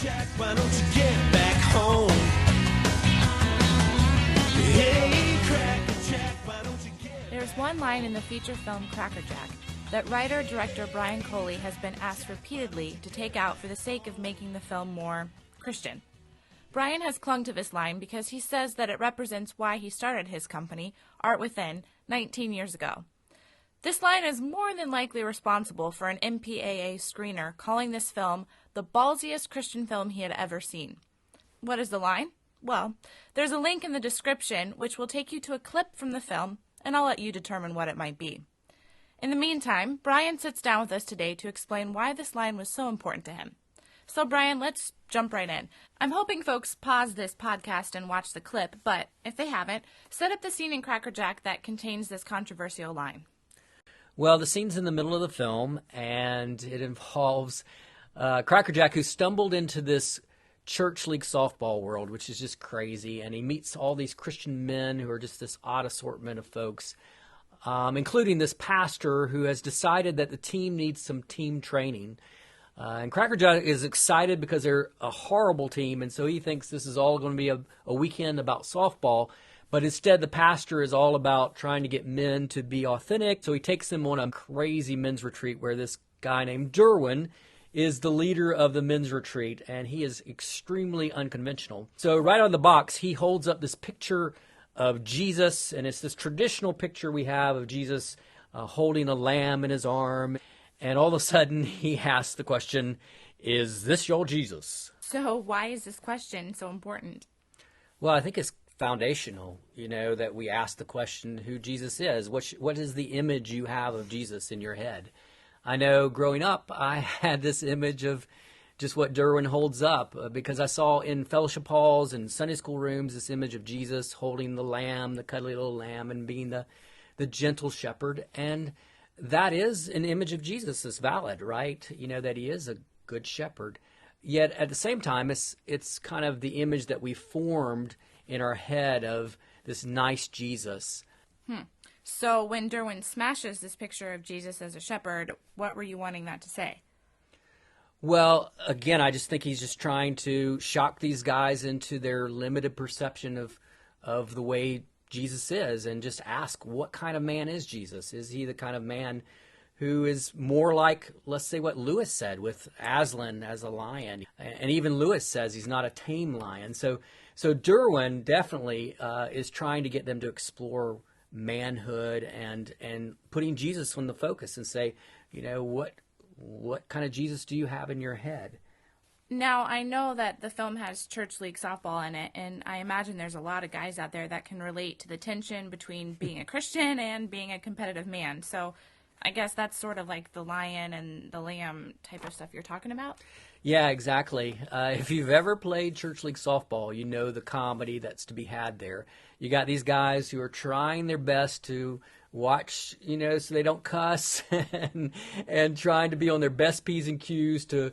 Jack, why don't you get back home? Hey, Crackerjack, why don't you get... There's one line in the feature film Crackerjack that writer-director Brian Coley has been asked repeatedly to take out for the sake of making the film more Christian. Brian has clung to this line because he says that it represents why he started his company, Art Within, 19 years ago. This line is more than likely responsible for an MPAA screener calling this film the ballsiest Christian film he had ever seen. What is the line? Well, there's a link in the description which will take you to a clip from the film, and I'll let you determine what it might be. In the meantime, Brian sits down with us today to explain why this line was so important to him. So, Brian, let's jump right in. I'm hoping folks pause this podcast and watch the clip, but if they haven't, set up the scene in Crackerjack that contains this controversial line. Well, the scene's in the middle of the film, and it involves Crackerjack, who stumbled into this church league softball world, which is just crazy, and he meets all these Christian men who are just this odd assortment of folks, including this pastor who has decided that the team needs some team training. And Crackerjack is excited because they're a horrible team, and so he thinks this is all going to be a weekend about softball. But instead, the pastor is all about trying to get men to be authentic. So he takes them on a crazy men's retreat where this guy named Derwin is the leader of the men's retreat, and he is extremely unconventional. So right on the box, he holds up this picture of Jesus, and it's this traditional picture we have of Jesus holding a lamb in his arm. And all of a sudden, he asks the question, "Is this your Jesus?" So why is this question so important? Well, I think it's foundational, that we ask the question who Jesus is. What is the image you have of Jesus in your head? I know growing up, I had this image of just what Derwin holds up because I saw in fellowship halls and Sunday school rooms this image of Jesus holding the lamb, the cuddly little lamb, and being the gentle shepherd. And that is an image of Jesus that's valid, right? That he is a good shepherd. Yet at the same time, it's kind of the image that we formed in our head of this nice Jesus. So when Derwin smashes this picture of Jesus as a shepherd, what were you wanting that to say? Well, again, I just think he's just trying to shock these guys into their limited perception of the way Jesus is, and just ask, what kind of man is Jesus? Is he the kind of man who is more like, let's say, what Lewis said with Aslan as a lion? And even Lewis says he's not a tame lion. So Derwin definitely is trying to get them to explore manhood and putting Jesus on the focus and say, what kind of Jesus do you have in your head? Now, I know that the film has church league softball in it, and I imagine there's a lot of guys out there that can relate to the tension between being a Christian and being a competitive man. So I guess that's sort of like the lion and the lamb type of stuff you're talking about? Yeah, exactly. If you've ever played church league softball, you know the comedy that's to be had there. You got these guys who are trying their best to watch, so they don't cuss and trying to be on their best P's and Q's to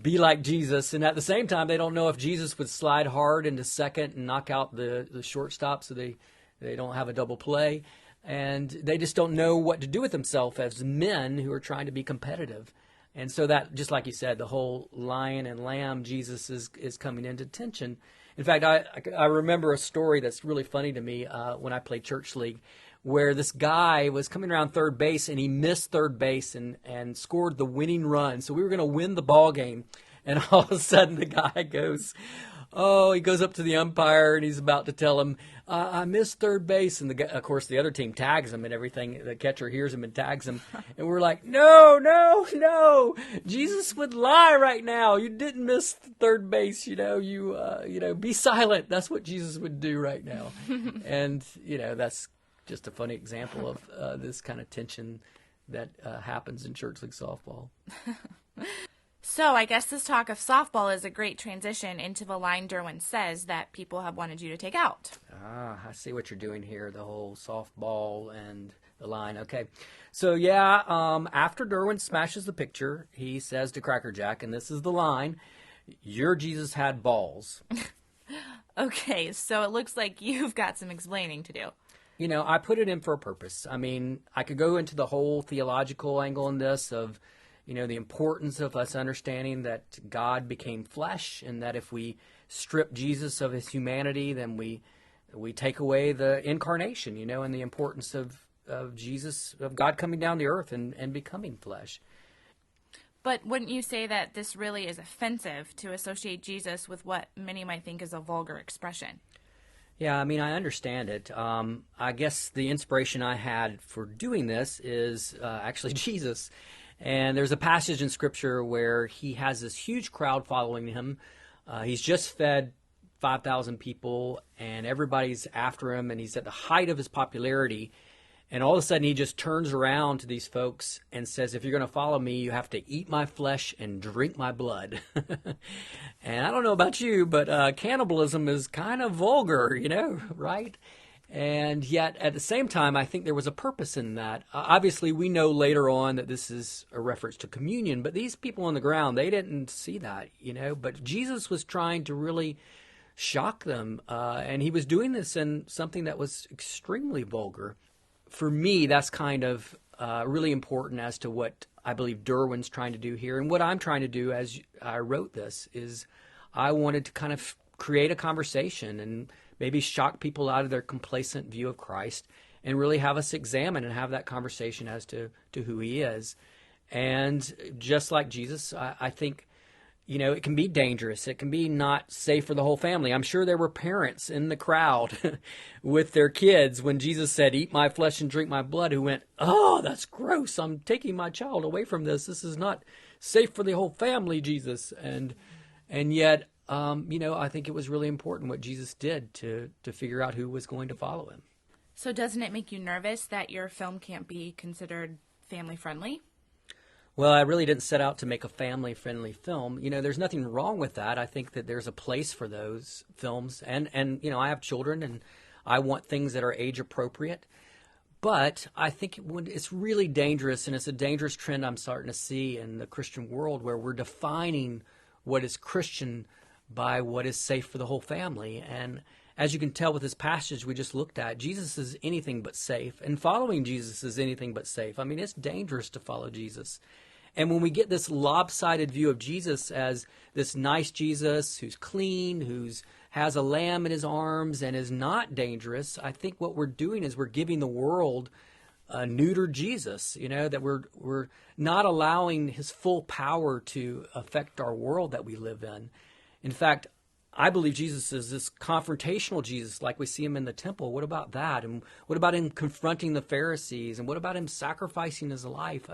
be like Jesus. And at the same time, they don't know if Jesus would slide hard into second and knock out the shortstop so they don't have a double play. And they just don't know what to do with themselves as men who are trying to be competitive. And so that, just like you said, the whole lion and lamb Jesus is coming into tension. In fact, I remember a story that's really funny to me when I played church league, where this guy was coming around third base and he missed third base and scored the winning run. So we were going to win the ball game. And all of a sudden the guy goes, he goes up to the umpire and he's about to tell him, I missed third base. And of course, the other team tags him and everything. The catcher hears him and tags him. And we're like, no, Jesus would lie right now. You didn't miss third base. Be silent. That's what Jesus would do right now. And, that's just a funny example of this kind of tension that happens in church league softball. So I guess this talk of softball is a great transition into the line Derwin says that people have wanted you to take out. I see what you're doing here, the whole softball and the line. Okay. So, after Derwin smashes the picture, he says to Crackerjack, and this is the line, "Your Jesus had balls." Okay, so it looks like you've got some explaining to do. I put it in for a purpose. I mean, I could go into the whole theological angle in this of, the importance of us understanding that God became flesh, and that if we strip Jesus of his humanity, then we take away the incarnation, and the importance of Jesus, of God coming down to earth and becoming flesh. But wouldn't you say that this really is offensive to associate Jesus with what many might think is a vulgar expression? Yeah, I understand it. I guess the inspiration I had for doing this is actually Jesus. And there's a passage in Scripture where he has this huge crowd following him. He's just fed 5,000 people, and everybody's after him, and he's at the height of his popularity. And all of a sudden, he just turns around to these folks and says, if you're going to follow me, you have to eat my flesh and drink my blood. And I don't know about you, but cannibalism is kind of vulgar, right? And yet, at the same time, I think there was a purpose in that. Obviously, we know later on that this is a reference to communion, but these people on the ground, they didn't see that, But Jesus was trying to really shock them, and he was doing this in something that was extremely vulgar. For me, that's kind of really important as to what I believe Derwin's trying to do here. And what I'm trying to do as I wrote this is I wanted to kind of create a conversation and maybe shock people out of their complacent view of Christ and really have us examine and have that conversation as to who he is. And just like Jesus, I think, it can be dangerous. It can be not safe for the whole family. I'm sure there were parents in the crowd with their kids when Jesus said, eat my flesh and drink my blood, who went, oh, that's gross. I'm taking my child away from this. This is not safe for the whole family, Jesus. And yet, I think it was really important what Jesus did to figure out who was going to follow him. So doesn't it make you nervous that your film can't be considered family-friendly? Well, I really didn't set out to make a family-friendly film. There's nothing wrong with that. I think that there's a place for those films. And I have children, and I want things that are age-appropriate. But I think it's really dangerous, and it's a dangerous trend I'm starting to see in the Christian world, where we're defining what is Christian by what is safe for the whole family. And as you can tell with this passage we just looked at, Jesus is anything but safe, and following Jesus is anything but safe. It's dangerous to follow Jesus. And when we get this lopsided view of Jesus as this nice Jesus who's clean, who's has a lamb in his arms and is not dangerous, I think what we're doing is we're giving the world a neutered Jesus, that we're not allowing his full power to affect our world that we live in. In fact, I believe Jesus is this confrontational Jesus like we see him in the temple. What about that? And what about him confronting the Pharisees? And what about him sacrificing his life?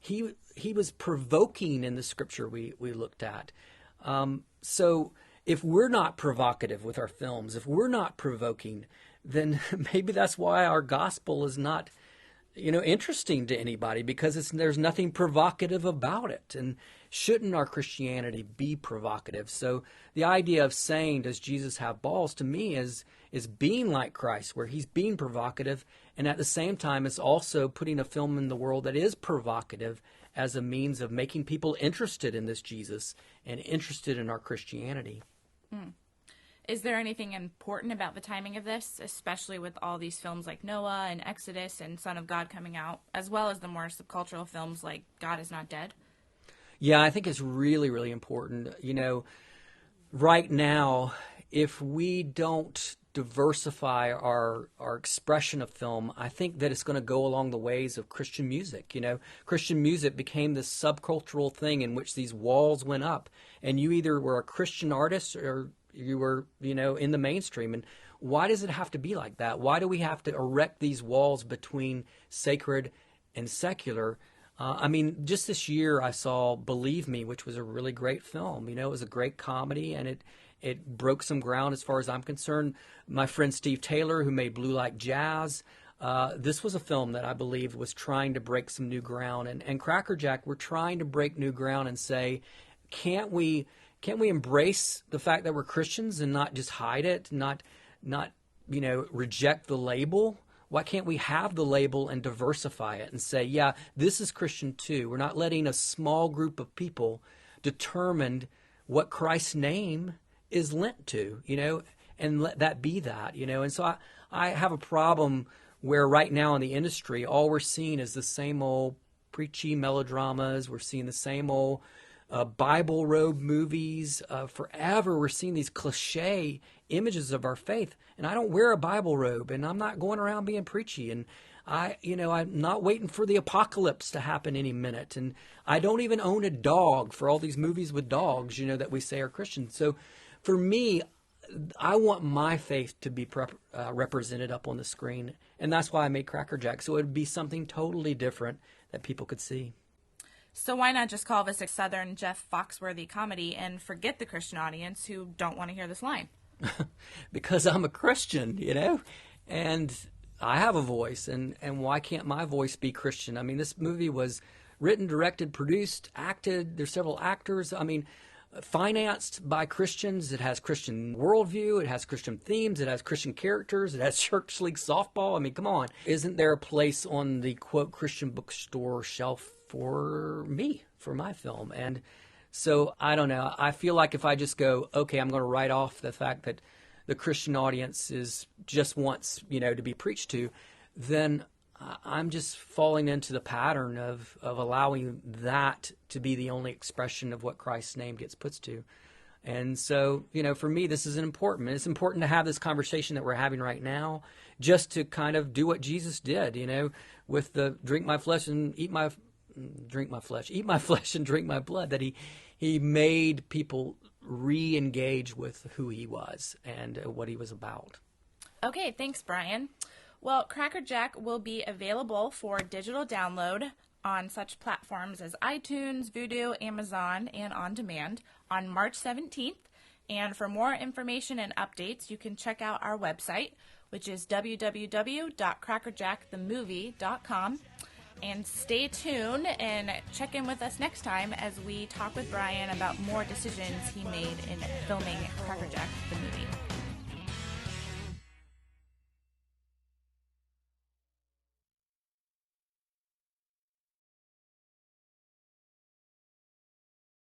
He was provoking in the scripture we looked at. So if we're not provocative with our films, if we're not provoking, then maybe that's why our gospel is not interesting to anybody, because there's nothing provocative about it. And shouldn't our Christianity be provocative? So the idea of saying, does Jesus have balls, to me is being like Christ, where he's being provocative, and at the same time it's also putting a film in the world that is provocative as a means of making people interested in this Jesus and interested in our Christianity. Is there anything important about the timing of this, especially with all these films like Noah and Exodus and Son of God coming out, as well as the more subcultural films like God Is Not Dead? Yeah, I think it's really, really important. Right now, if we don't diversify our expression of film, I think that it's going to go along the ways of Christian music. Christian music became this subcultural thing in which these walls went up, and you either were a Christian artist or you were, in the mainstream. And why does it have to be like that? Why do we have to erect these walls between sacred and secular? Just this year I saw Believe Me, which was a really great film. It was a great comedy, and it broke some ground as far as I'm concerned. My friend Steve Taylor, who made Blue Like Jazz, this was a film that I believe was trying to break some new ground. And Crackerjack, we're trying to break new ground and say, can't we embrace the fact that we're Christians and not just hide it, not reject the label? Why can't we have the label and diversify it and say, yeah, this is Christian too? We're not letting a small group of people determine what Christ's name is lent to, and let that be that, And so I have a problem where right now in the industry, all we're seeing is the same old preachy melodramas. We're seeing the same old Bible robe movies. Forever we're seeing these cliche images of our faith. And I don't wear a Bible robe, and I'm not going around being preachy. And I'm not waiting for the apocalypse to happen any minute. And I don't even own a dog for all these movies with dogs, that we say are Christian. So for me, I want my faith to be represented up on the screen. And that's why I made Crackerjack. So it would be something totally different that people could see. So why not just call this a Southern Jeff Foxworthy comedy and forget the Christian audience who don't want to hear this line? Because I'm a Christian, and I have a voice, and why can't my voice be Christian? I mean, this movie was written, directed, produced, acted. There's several actors. I mean, financed by Christians. It has Christian worldview. It has Christian themes. It has Christian characters. It has church league softball. I mean, come on. Isn't there a place on the, quote, Christian bookstore shelf for me, for my film? And so, I don't know. I feel like if I just go, okay, I'm going to write off the fact that the Christian audience just wants, to be preached to, then I'm just falling into the pattern of allowing that to be the only expression of what Christ's name gets put to. And so, for me, this is important. It's important to have this conversation that we're having right now, just to kind of do what Jesus did, with the eat my flesh and drink my blood, that he made people re-engage with who he was and what he was about. Okay, thanks, Brian. Well, Crackerjack will be available for digital download on such platforms as iTunes, Vudu, Amazon, and on demand on March 17th. And for more information and updates, you can check out our website, which is www.crackerjackthemovie.com. And stay tuned and check in with us next time as we talk with Brian about more decisions he made in filming Crackerjack.